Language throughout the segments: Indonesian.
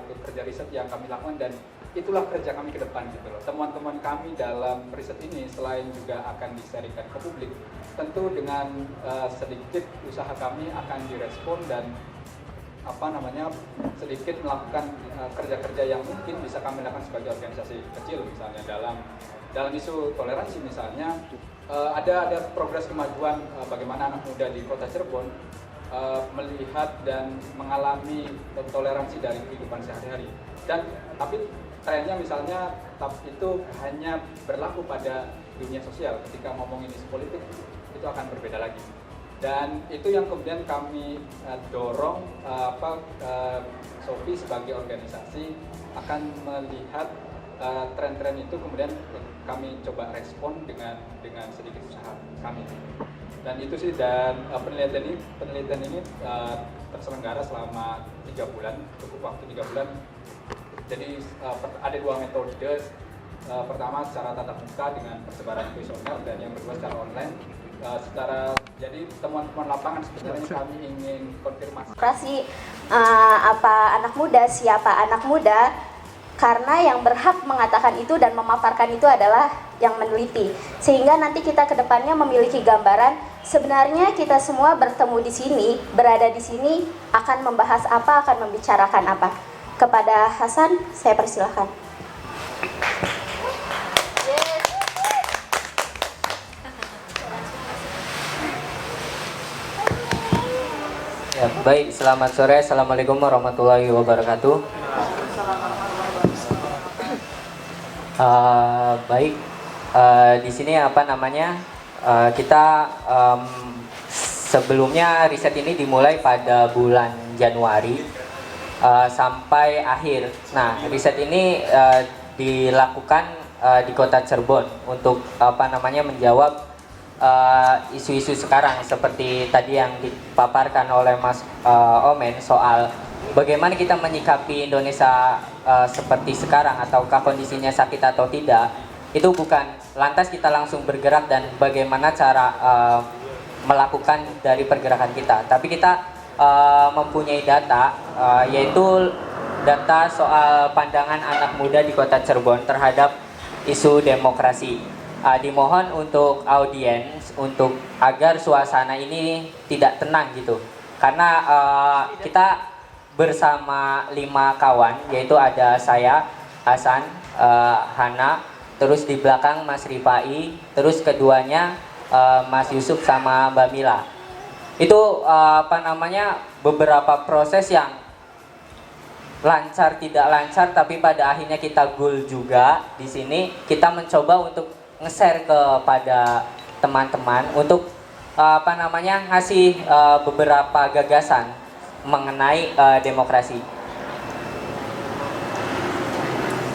satu kerja riset yang kami lakukan, dan itulah kerja kami ke depan gitu loh. Temuan-temuan kami dalam riset ini selain juga akan diserikan ke publik, tentu dengan sedikit usaha kami akan direspon dan sedikit melakukan kerja-kerja yang mungkin bisa kami lakukan sebagai organisasi kecil, misalnya dalam isu toleransi misalnya. Ada progres kemajuan bagaimana anak muda di Kota Cirebon melihat dan mengalami toleransi dari kehidupan sehari-hari. Tapi trennya misalnya itu hanya berlaku pada dunia sosial. Ketika ngomongin isu politik itu akan berbeda lagi. Dan itu yang kemudian kami dorong Sofi sebagai organisasi akan melihat tren-tren itu, kemudian kami coba respon dengan sedikit usaha kami. Dan itu sih, dan penelitian ini terselenggara selama 3 bulan, cukup waktu 3 bulan. Jadi ada 2 metode. Pertama secara tatap muka dengan persebaran kuesioner, dan yang kedua secara online. Jadi temuan-temuan lapangan sebenarnya kami ingin konfirmasi. Apa anak muda, siapa anak muda? Karena yang berhak mengatakan itu dan memaparkan itu adalah yang meneliti. Sehingga nanti kita ke depannya memiliki gambaran sebenarnya kita semua bertemu di sini, berada di sini akan membahas apa, akan membicarakan apa. Kepada Hasan, saya persilahkan. Ya, baik, selamat sore. Assalamualaikum warahmatullahi wabarakatuh. Di sini kita sebelumnya riset ini dimulai pada bulan Januari sampai akhir. Nah, riset ini dilakukan di Kota Cirebon untuk menjawab isu-isu sekarang seperti tadi yang dipaparkan oleh Mas Omen soal bagaimana kita menyikapi Indonesia seperti sekarang, ataukah kondisinya sakit atau tidak. Itu bukan lantas kita langsung bergerak dan bagaimana cara melakukan dari pergerakan kita, tapi kita mempunyai data, yaitu data soal pandangan anak muda di Kota Cirebon terhadap isu demokrasi. Dimohon untuk audiens untuk agar suasana ini tidak tenang gitu, karena kita bersama 5 kawan, yaitu ada saya, Hasan, Hana, terus di belakang Mas Rifai, terus keduanya Mas Yusuf sama Mbak Mila. Itu beberapa proses yang lancar tidak lancar, tapi pada akhirnya kita goal juga. Di sini kita mencoba untuk nge-share kepada teman-teman untuk ngasih beberapa gagasan mengenai demokrasi.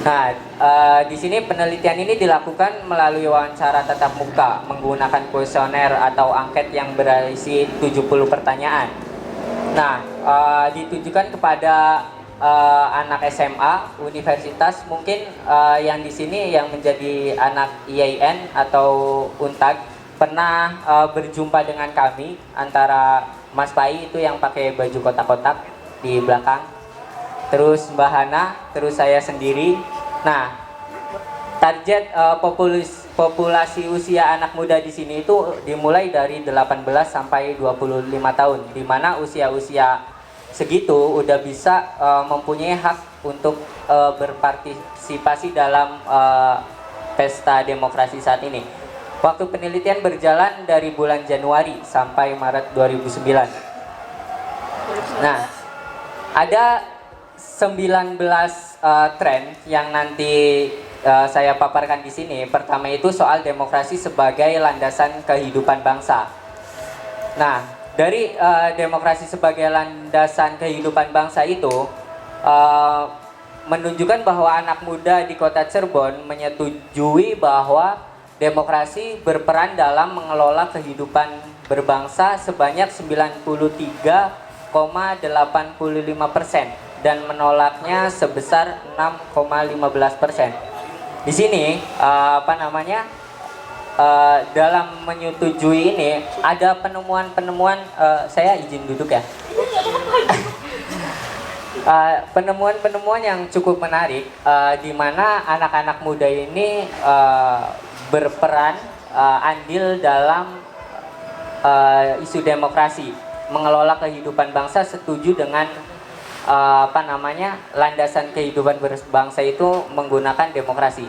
Nah, di sini penelitian ini dilakukan melalui wawancara tatap muka menggunakan kuesioner atau angket yang berisi 70 pertanyaan. Nah, ditujukan kepada anak SMA, universitas, mungkin yang di sini yang menjadi anak IAIN atau Untag pernah berjumpa dengan kami, antara Mas Pai itu yang pakai baju kotak-kotak di belakang, terus Mbak Hana, terus saya sendiri. Nah, target populasi usia anak muda di sini itu dimulai dari 18 sampai 25 tahun, di mana usia-usia segitu udah bisa mempunyai hak untuk berpartisipasi dalam pesta demokrasi saat ini. Waktu penelitian berjalan dari bulan Januari sampai Maret 2009. Nah, ada 19 tren yang nanti saya paparkan di sini. Pertama itu soal demokrasi sebagai landasan kehidupan bangsa. Nah, dari demokrasi sebagai landasan kehidupan bangsa itu menunjukkan bahwa anak muda di Kota Cirebon menyetujui bahwa demokrasi berperan dalam mengelola kehidupan berbangsa sebanyak 93,85% dan menolaknya sebesar 6,15%. Di sini dalam menyetujui ini ada penemuan-penemuan, saya izin duduk ya. penemuan-penemuan yang cukup menarik di mana anak-anak muda ini berperan andil dalam isu demokrasi, mengelola kehidupan bangsa, setuju dengan landasan kehidupan berbangsa itu menggunakan demokrasi.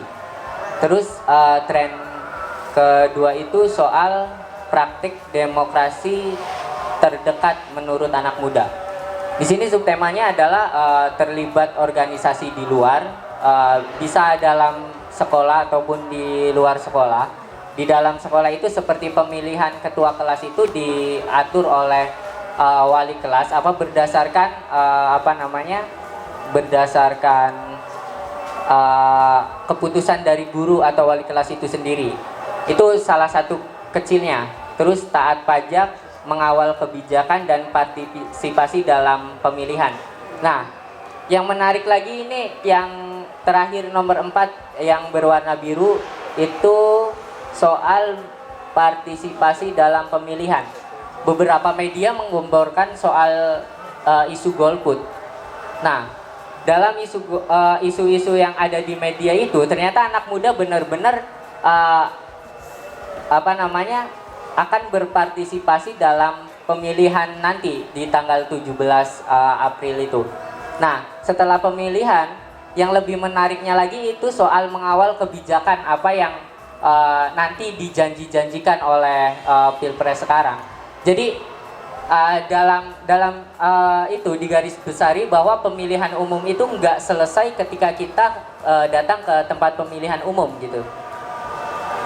Terus tren kedua itu soal praktik demokrasi terdekat menurut anak muda. Di sini subtemanya adalah terlibat organisasi di luar, bisa dalam sekolah ataupun di luar sekolah. Di dalam sekolah itu seperti pemilihan ketua kelas itu diatur oleh wali kelas berdasarkan berdasarkan keputusan dari guru atau wali kelas itu sendiri. Itu salah satu kecilnya. Terus taat pajak, mengawal kebijakan dan partisipasi dalam pemilihan. Nah, yang menarik lagi ini yang terakhir nomor 4 yang berwarna biru itu soal partisipasi dalam pemilihan. Beberapa media menggemborkan soal isu golput. Nah, dalam isu-isu yang ada di media itu ternyata anak muda benar-benar akan berpartisipasi dalam pemilihan nanti di tanggal 17 April itu. Nah, setelah pemilihan yang lebih menariknya lagi itu soal mengawal kebijakan apa yang nanti dijanji-janjikan oleh Pilpres sekarang. Jadi dalam itu digaris besari bahwa pemilihan umum itu nggak selesai ketika kita datang ke tempat pemilihan umum gitu.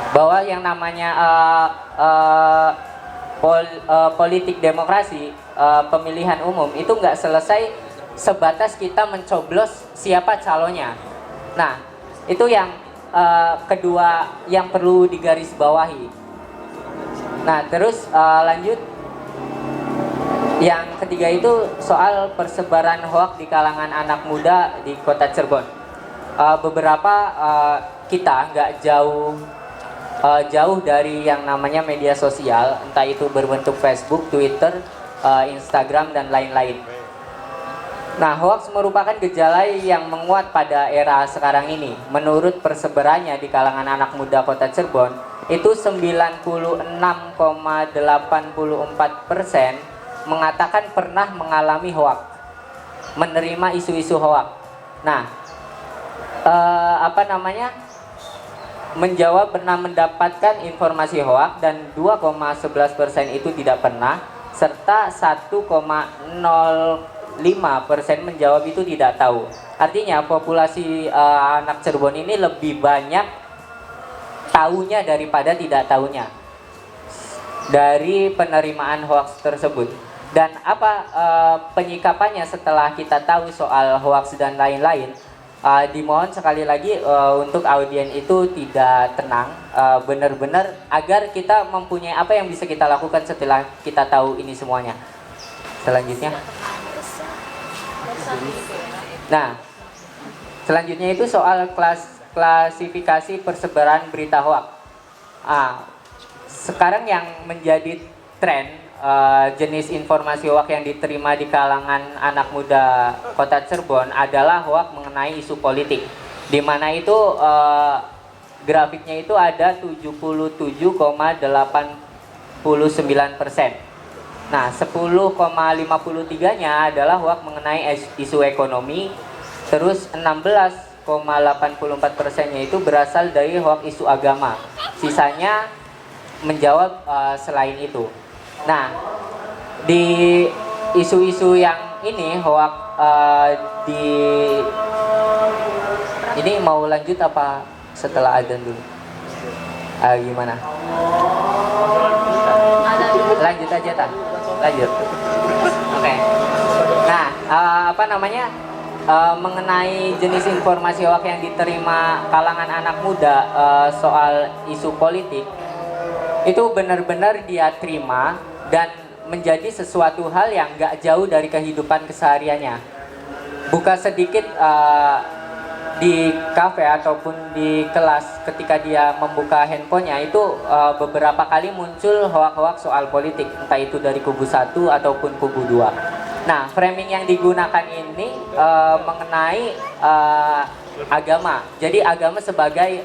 Bahwa yang namanya politik demokrasi, pemilihan umum itu nggak selesai sebatas kita mencoblos siapa calonnya. Nah, itu yang kedua yang perlu digarisbawahi. Nah, terus lanjut. Yang ketiga itu soal persebaran hoaks di kalangan anak muda di kota Cirebon. Beberapa kita nggak jauh dari yang namanya media sosial, entah itu berbentuk Facebook, Twitter, Instagram, dan lain-lain. Nah, hoaks merupakan gejala yang menguat pada era sekarang ini. Menurut persebarannya di kalangan anak muda kota Cirebon, itu 96,84% mengatakan pernah mengalami hoaks, menerima isu-isu hoaks. Nah, menjawab pernah mendapatkan informasi hoaks dan 2,11% itu tidak pernah, serta 1,05% menjawab itu tidak tahu. Artinya populasi anak Cirebon ini lebih banyak tahunya daripada tidak tahunya dari penerimaan hoaks tersebut. Dan penyikapannya setelah kita tahu soal hoaks dan lain-lain? Dimohon sekali lagi untuk audien itu tidak tenang, benar-benar agar kita mempunyai apa yang bisa kita lakukan setelah kita tahu ini semuanya. Selanjutnya. Nah, selanjutnya itu soal klasifikasi persebaran berita hoaks. Sekarang yang menjadi tren jenis informasi hoaks yang diterima di kalangan anak muda kota Cirebon adalah hoaks mengenai isu politik, di mana itu grafiknya itu ada 77,89%. Nah, 10,53-nya adalah hoaks mengenai isu ekonomi, terus 16,84%-nya itu berasal dari hoaks isu agama. Sisanya menjawab selain itu. Nah, di isu-isu yang ini hoaks ini mau lanjut apa setelah adzan dulu? Gimana? Lanjut aja tak? Lanjut. Oke. Nah, mengenai jenis informasi hoaks yang diterima kalangan anak muda soal isu politik itu benar-benar dia terima dan menjadi sesuatu hal yang gak jauh dari kehidupan kesehariannya. Bukan sedikit di kafe ataupun di kelas ketika dia membuka handphonenya itu beberapa kali muncul hoaks-hoaks soal politik, entah itu dari kubu 1 ataupun kubu 2. Nah, framing yang digunakan ini mengenai agama. Jadi agama sebagai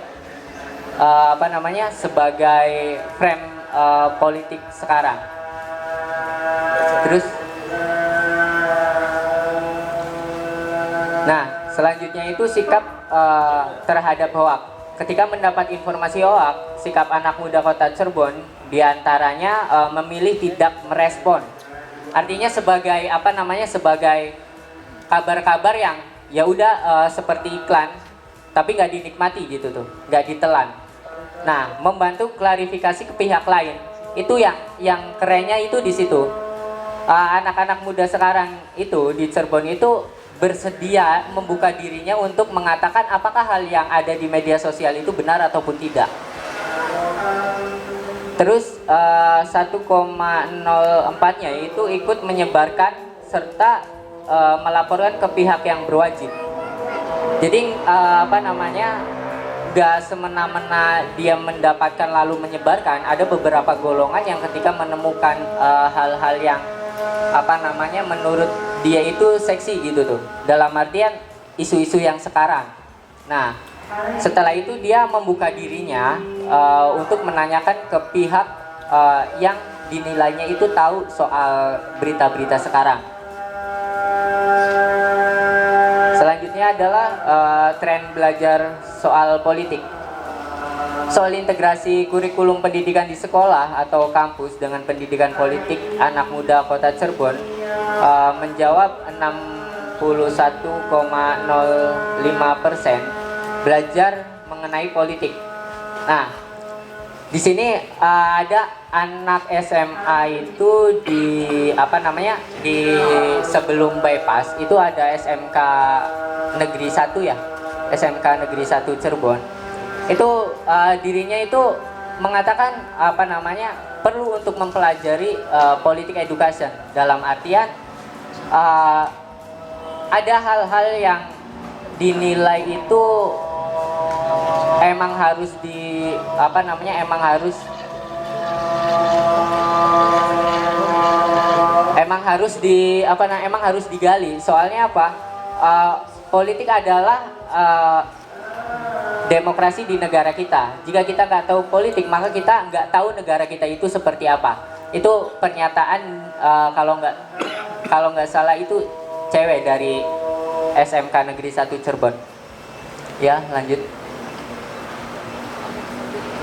sebagai frame politik sekarang. Terus, nah selanjutnya itu sikap terhadap hoak. Ketika mendapat informasi hoak, sikap anak muda Kota Cirebon diantaranya memilih tidak merespon. Artinya sebagai sebagai kabar-kabar yang ya udah seperti iklan, tapi nggak dinikmati gitu tuh, nggak ditelan. Nah, membantu klarifikasi ke pihak lain. Itu yang kerennya itu di situ. Anak-anak muda sekarang itu di Cirebon itu bersedia membuka dirinya untuk mengatakan apakah hal yang ada di media sosial itu benar ataupun tidak. Terus 1,04-nya itu ikut menyebarkan serta melaporkan ke pihak yang berwajib. Jadi gak semena-mena dia mendapatkan lalu menyebarkan. Ada beberapa golongan yang ketika menemukan hal-hal yang menurut dia itu seksi gitu tuh, dalam artian isu-isu yang sekarang. Nah, setelah itu dia membuka dirinya untuk menanyakan ke pihak yang dinilainya itu tahu soal berita-berita sekarang. Selanjutnya adalah tren belajar soal politik. Soal integrasi kurikulum pendidikan di sekolah atau kampus dengan pendidikan politik anak muda Kota Cirebon menjawab 61,05% belajar mengenai politik. Nah, di sini ada anak SMA itu di sebelum bypass itu ada SMK Negeri 1 ya, SMK Negeri 1 Cirebon. Itu dirinya itu mengatakan perlu untuk mempelajari politik education, dalam artian ada hal-hal yang dinilai itu emang harus digali. Soalnya apa? Politik adalah demokrasi di negara kita. Jika kita nggak tahu politik, maka kita nggak tahu negara kita itu seperti apa. Itu pernyataan kalau nggak salah itu cewek dari SMK Negeri 1 Cirebon. Ya, lanjut.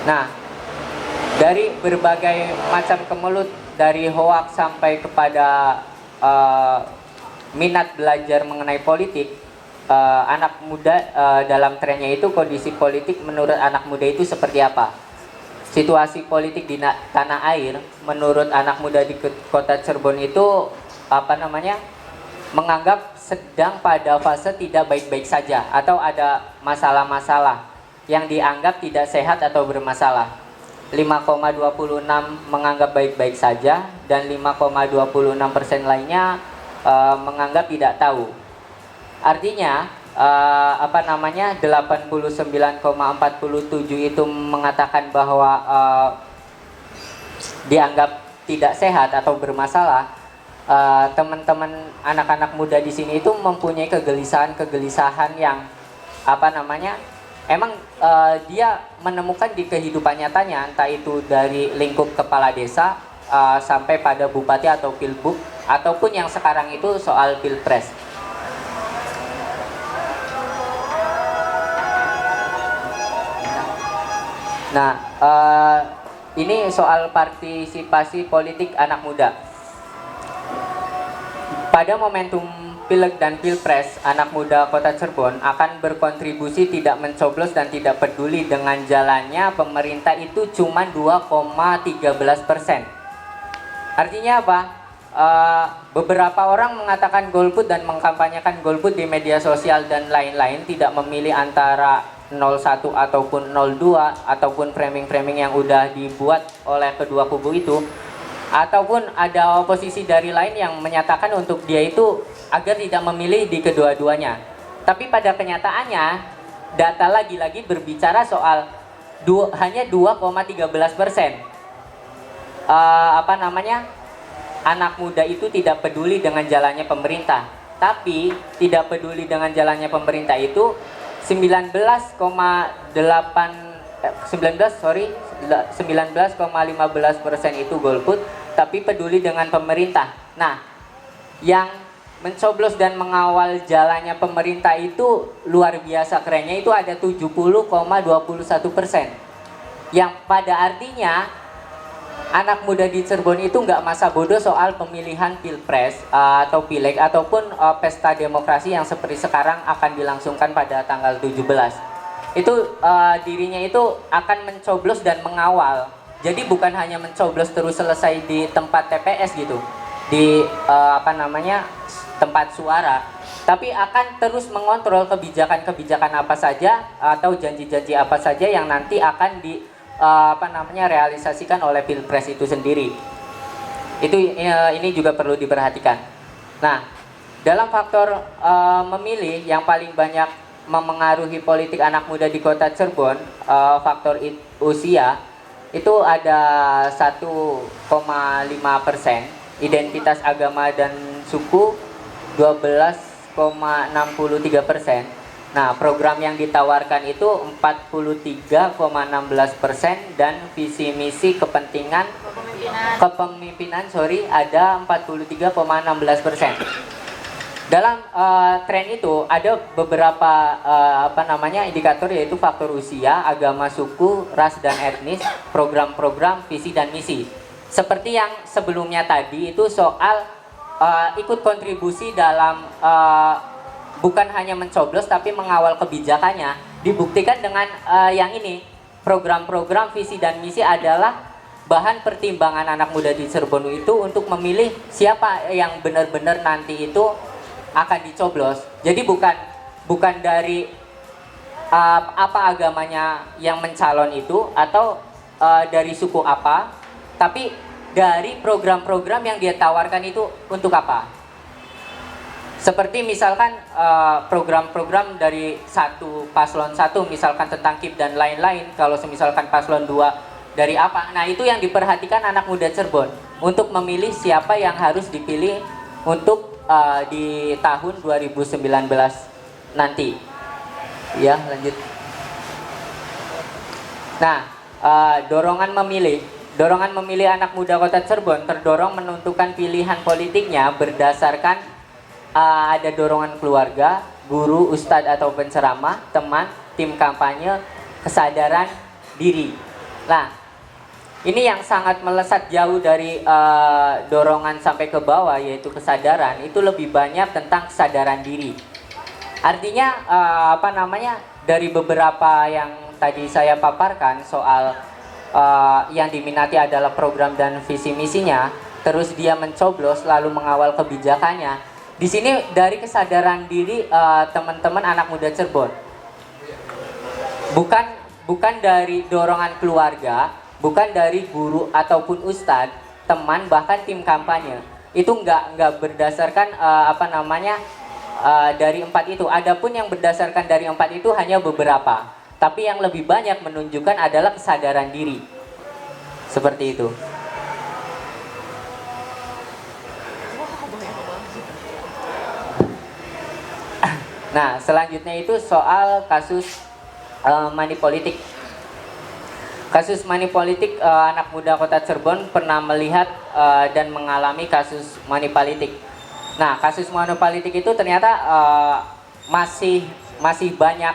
Nah, dari berbagai macam kemelut, dari hoaks sampai kepada minat belajar mengenai politik, anak muda dalam trennya itu kondisi politik menurut anak muda itu seperti apa? Situasi politik di tanah air menurut anak muda di Kota Cirebon itu menganggap sedang pada fase tidak baik-baik saja atau ada masalah-masalah yang dianggap tidak sehat atau bermasalah. 5,26 menganggap baik-baik saja dan 5,26% lainnya menganggap tidak tahu. Artinya 89,47 itu mengatakan bahwa dianggap tidak sehat atau bermasalah. Teman-teman anak-anak muda di sini itu mempunyai kegelisahan yang emang dia menemukan di kehidupan nyatanya, entah itu dari lingkup kepala desa sampai pada bupati atau pilbub, ataupun yang sekarang itu soal pilpres. Nah, ini soal partisipasi politik anak muda. Pada momentum Pileg dan Pilpres, anak muda Kota Cirebon akan berkontribusi tidak mencoblos dan tidak peduli dengan jalannya pemerintah itu cuma 2,13%. Artinya apa? Beberapa orang mengatakan golput dan mengkampanyekan golput di media sosial dan lain-lain, tidak memilih antara 01 ataupun 02 ataupun framing-framing yang udah dibuat oleh kedua kubu itu, ataupun ada oposisi dari lain yang menyatakan untuk dia itu agar tidak memilih di kedua-duanya. Tapi pada kenyataannya data lagi-lagi berbicara soal hanya 2,13%. anak muda itu tidak peduli dengan jalannya pemerintah. Tapi tidak peduli dengan jalannya pemerintah itu 19,15% itu golput, tapi peduli dengan pemerintah. Nah, yang mencoblos dan mengawal jalannya pemerintah itu luar biasa kerennya, itu ada 70,21%. Yang pada artinya anak muda di Cirebon itu nggak masa bodoh soal pemilihan pilpres atau pileg ataupun pesta demokrasi yang seperti sekarang akan dilangsungkan pada tanggal 17. Itu dirinya itu akan mencoblos dan mengawal. Jadi bukan hanya mencoblos terus selesai di tempat TPS gitu, di tempat suara, tapi akan terus mengontrol kebijakan-kebijakan apa saja atau janji-janji apa saja yang nanti akan realisasikan oleh pilpres itu sendiri. Itu ini juga perlu diperhatikan. Nah, dalam faktor memilih yang paling banyak memengaruhi politik anak muda di Kota Cirebon, faktor usia itu ada 1,5%, identitas agama dan suku 12,63%. Nah, program yang ditawarkan itu 43,16% dan visi misi kepemimpinan ada 43,16%. Dalam tren itu ada beberapa indikator, yaitu faktor usia, agama, suku, ras dan etnis, program-program, visi dan misi. Seperti yang sebelumnya tadi itu soal ikut kontribusi dalam bukan hanya mencoblos tapi mengawal kebijakannya, dibuktikan dengan yang ini. Program-program, visi dan misi adalah bahan pertimbangan anak muda di Cirebon itu untuk memilih siapa yang benar-benar nanti itu akan dicoblos. Jadi bukan dari apa agamanya yang mencalon itu atau dari suku apa, tapi dari program-program yang dia tawarkan itu untuk apa. Seperti misalkan program-program dari paslon 1 misalkan tentang KIP dan lain-lain. Kalau misalkan paslon 2 dari apa. Nah, itu yang diperhatikan anak muda Cirebon untuk memilih siapa yang harus dipilih untuk di tahun 2019 nanti. Ya, lanjut. Nah, dorongan memilih anak muda Kota Cirebon terdorong menentukan pilihan politiknya berdasarkan ada dorongan keluarga, guru, ustadz atau penceramah, teman, tim kampanye, kesadaran diri. Nah, ini yang sangat melesat jauh dari dorongan sampai ke bawah, yaitu kesadaran. Itu lebih banyak tentang kesadaran diri. Artinya dari beberapa yang tadi saya paparkan soal yang diminati adalah program dan visi misinya, terus dia mencoblos lalu mengawal kebijakannya. Di sini dari kesadaran diri teman-teman anak muda Cirebon, bukan dari dorongan keluarga, bukan dari guru ataupun ustadz, teman, bahkan tim kampanye. Itu nggak berdasarkan dari 4 itu. Adapun yang berdasarkan dari 4 itu hanya beberapa. Tapi yang lebih banyak menunjukkan adalah kesadaran diri. Seperti itu. Nah, selanjutnya itu soal kasus money politik. Kasus money politik, anak muda Kota Cirebon pernah melihat dan mengalami kasus money politik. Nah, kasus money politik itu ternyata masih banyak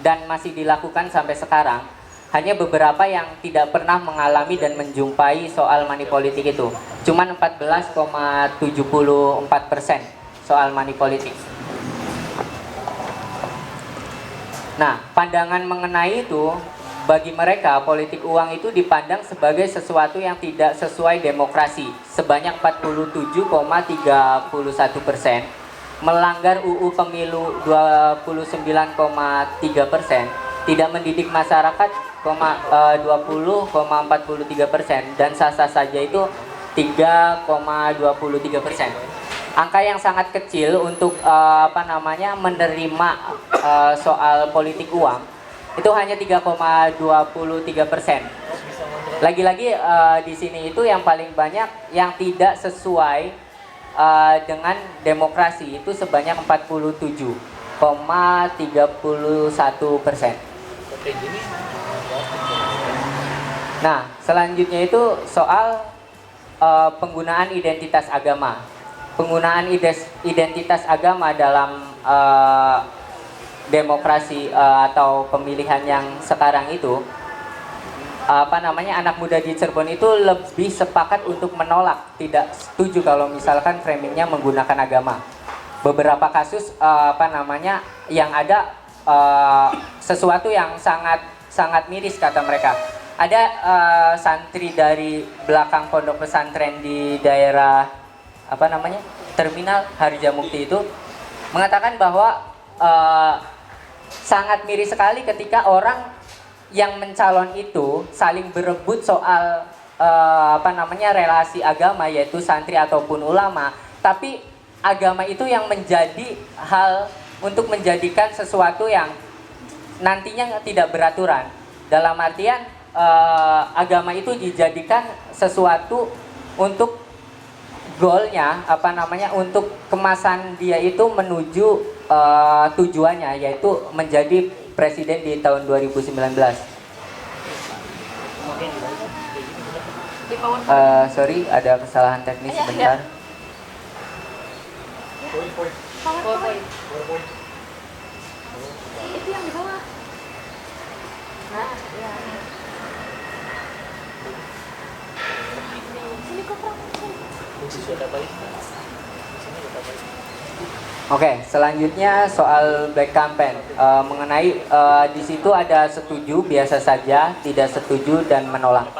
dan masih dilakukan sampai sekarang. Hanya beberapa yang tidak pernah mengalami dan menjumpai soal money politik itu. Cuman 14,74% soal money politik. Nah, pandangan mengenai itu, bagi mereka politik uang itu dipandang sebagai sesuatu yang tidak sesuai demokrasi sebanyak 47,31%, melanggar UU Pemilu 29,3%, tidak mendidik masyarakat 20,43%, dan sah-sah saja itu 3,23%. Angka yang sangat kecil untuk menerima soal politik uang itu hanya 3,23%. Lagi-lagi di sini itu yang paling banyak yang tidak sesuai dengan demokrasi itu sebanyak 47,31%. Nah, selanjutnya itu soal penggunaan identitas agama. Penggunaan identitas agama dalam demokrasi atau pemilihan yang sekarang itu, anak muda di Cirebon itu lebih sepakat untuk menolak, tidak setuju kalau misalkan framingnya menggunakan agama. Beberapa kasus yang ada sesuatu yang sangat miris kata mereka. Ada santri dari belakang pondok pesantren di daerah Terminal Harjamukti itu mengatakan bahwa sangat miris sekali ketika orang yang mencalon itu saling berebut soal relasi agama, yaitu santri ataupun ulama, tapi agama itu yang menjadi hal untuk menjadikan sesuatu yang nantinya tidak beraturan. Dalam artian agama itu dijadikan sesuatu untuk goalnya untuk kemasan dia itu menuju tujuannya, yaitu menjadi presiden di tahun 2019. Sorry, ada kesalahan teknis sebentar. Itu yang di bawah. Nah, ya. Sini kok. Oke, selanjutnya soal black campaign. Mengenai di situ ada setuju, biasa saja, tidak setuju, dan menolak.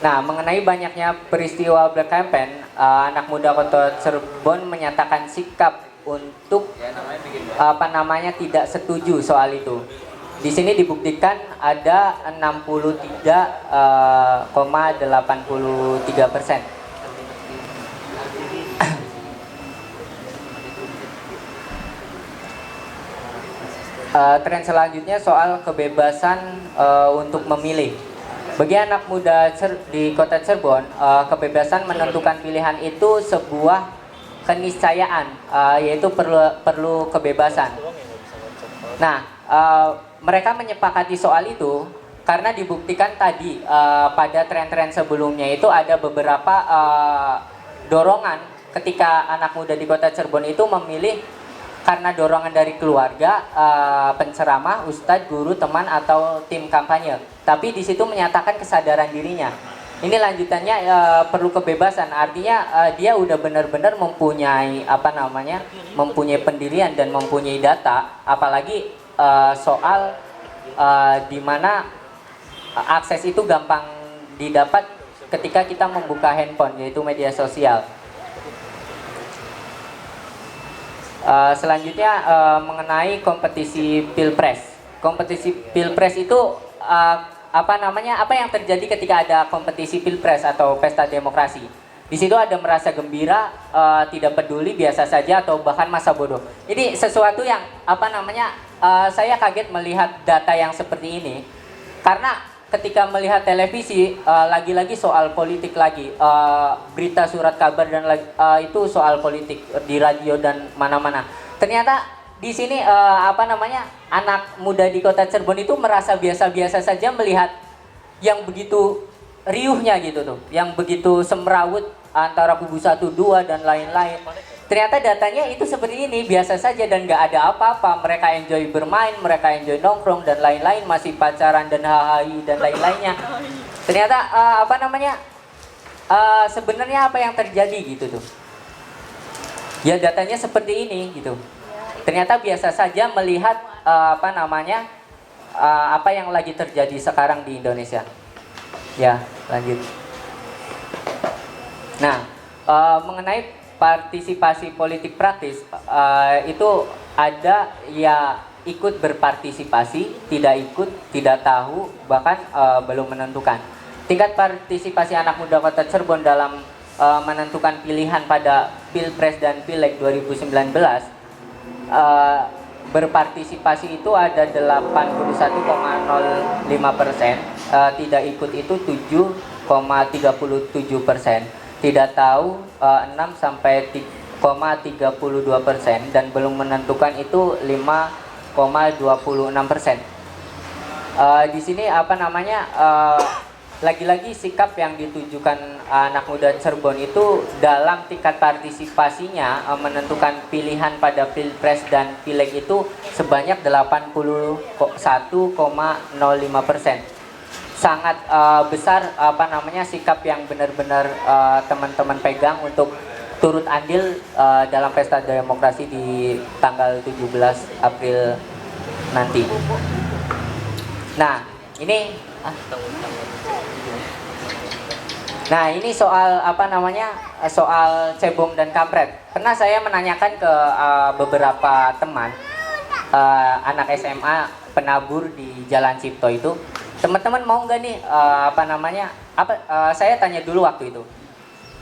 Nah, mengenai banyaknya peristiwa black campaign, anak muda Kota Cirebon menyatakan sikap untuk tidak setuju soal itu. Di sini dibuktikan ada 63,83%. Tren selanjutnya soal kebebasan untuk memilih. Bagi anak muda di Kota Cirebon, kebebasan menentukan pilihan itu sebuah keniscayaan, yaitu perlu kebebasan. Nah, mereka menyepakati soal itu karena dibuktikan tadi pada tren-tren sebelumnya itu ada beberapa dorongan ketika anak muda di Kota Cirebon itu memilih karena dorongan dari keluarga, penceramah, ustadz, guru, teman, atau tim kampanye. Tapi di situ menyatakan kesadaran dirinya. Ini lanjutannya perlu kebebasan, artinya dia udah benar-benar mempunyai mempunyai pendirian dan mempunyai data, apalagi soal di mana akses itu gampang didapat ketika kita membuka handphone, yaitu media sosial. Selanjutnya mengenai kompetisi pilpres. Kompetisi pilpres itu apa yang terjadi ketika ada kompetisi pilpres atau pesta demokrasi. Di situ ada merasa gembira, tidak peduli, biasa saja, atau bahkan masa bodoh. Ini sesuatu yang saya kaget melihat data yang seperti ini, karena ketika melihat televisi lagi-lagi soal politik lagi, berita surat kabar dan itu soal politik di radio dan mana-mana. Ternyata di sini anak muda di Kota Cirebon itu merasa biasa-biasa saja melihat yang begitu riuhnya gitu tuh, yang begitu semrawut antara kubu 1, 2 dan lain-lain. Ternyata datanya itu seperti ini, biasa saja dan nggak ada apa-apa. Mereka enjoy bermain, mereka enjoy nongkrong dan lain-lain, masih pacaran dan hahaha dan lain-lainnya. Ternyata sebenarnya apa yang terjadi gitu tuh? Ya datanya seperti ini gitu. Ternyata biasa saja melihat apa yang lagi terjadi sekarang di Indonesia. Ya, lanjut. Nah, mengenai partisipasi politik praktis, itu ada ya ikut berpartisipasi, tidak ikut, tidak tahu, bahkan belum menentukan. Tingkat partisipasi anak muda Kota Cirebon dalam menentukan pilihan pada Pilpres dan Pileg 2019, berpartisipasi itu ada 81,05%, tidak ikut itu 7,37%, tidak tahu 6 sampai 0,32%, dan belum menentukan itu 5,26%. Di sini apa namanya, lagi-lagi sikap yang ditujukan anak muda Cirebon itu dalam tingkat partisipasinya menentukan pilihan pada Pilpres dan Pileg itu sebanyak 81,05%. Sangat besar apa namanya sikap yang benar-benar teman-teman pegang untuk turut andil dalam pesta demokrasi di tanggal 17 April nanti. Nah, ini soal apa namanya, soal cebong dan kampret. Pernah saya menanyakan ke beberapa teman anak SMA penabur di Jalan Cipto itu, teman-teman mau nggak nih apa namanya, saya tanya dulu waktu itu,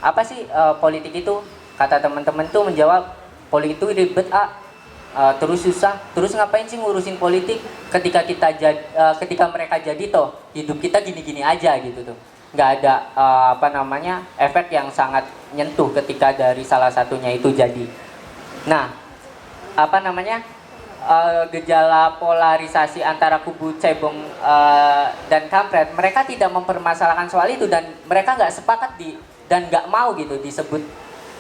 apa sih politik itu? Kata teman-teman tuh menjawab, politik itu ribet, terus susah, terus ngapain sih ngurusin politik, ketika ketika mereka jadi toh hidup kita gini-gini aja gitu tuh, nggak ada apa namanya efek yang sangat nyentuh ketika dari salah satunya itu jadi. Nah, apa namanya, gejala polarisasi antara kubu cebong dan kampret, mereka tidak mempermasalahkan soal itu, dan mereka nggak sepakat dan nggak mau gitu disebut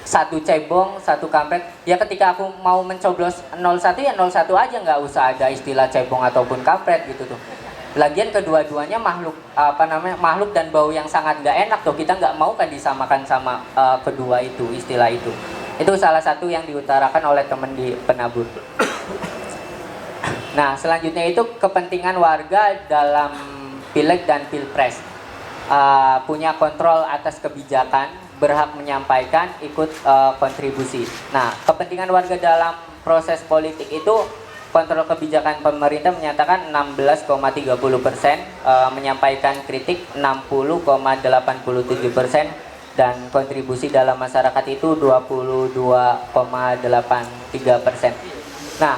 satu cebong, satu kampret. Ya ketika aku mau mencoblos 01 ya 01 aja, nggak usah ada istilah cebong ataupun kampret gitu tuh. Lagian kedua-duanya makhluk apa namanya, makhluk dan bau yang sangat nggak enak tuh, kita nggak mau kan disamakan sama kedua itu istilah itu. Itu salah satu yang diutarakan oleh teman di penabur. Nah, selanjutnya itu kepentingan warga dalam Pileg dan Pilpres. Punya kontrol atas kebijakan, berhak menyampaikan, ikut kontribusi. Nah, kepentingan warga dalam proses politik itu, kontrol kebijakan pemerintah menyatakan 16,30%, menyampaikan kritik 60,87%, dan kontribusi dalam masyarakat itu 22,83%. Nah,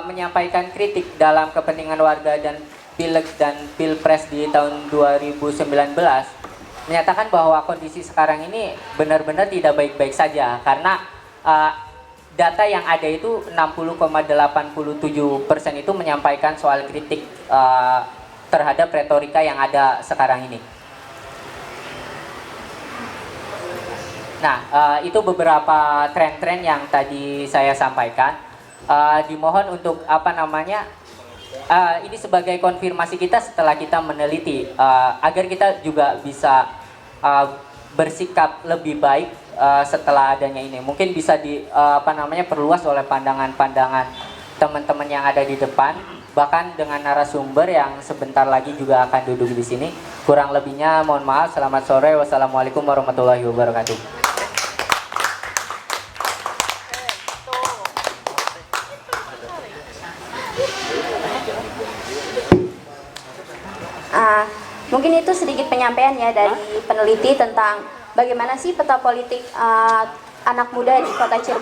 menyampaikan kritik dalam kepentingan warga dan Pileg dan Pilpres di tahun 2019 menyatakan bahwa kondisi sekarang ini benar-benar tidak baik-baik saja, karena data yang ada itu 60,87% itu menyampaikan soal kritik terhadap retorika yang ada sekarang ini. Nah, itu beberapa tren-tren yang tadi saya sampaikan. Dimohon untuk apa namanya, ini sebagai konfirmasi kita setelah kita meneliti, agar kita juga bisa bersikap lebih baik setelah adanya ini. Mungkin bisa apa namanya, perluas oleh pandangan-pandangan teman-teman yang ada di depan, bahkan dengan narasumber yang sebentar lagi juga akan duduk di sini. Kurang lebihnya mohon maaf. Selamat sore. Wassalamualaikum warahmatullahi wabarakatuh. Mungkin itu sedikit penyampaian ya dari peneliti tentang bagaimana sih peta politik anak muda di Kota Cirebon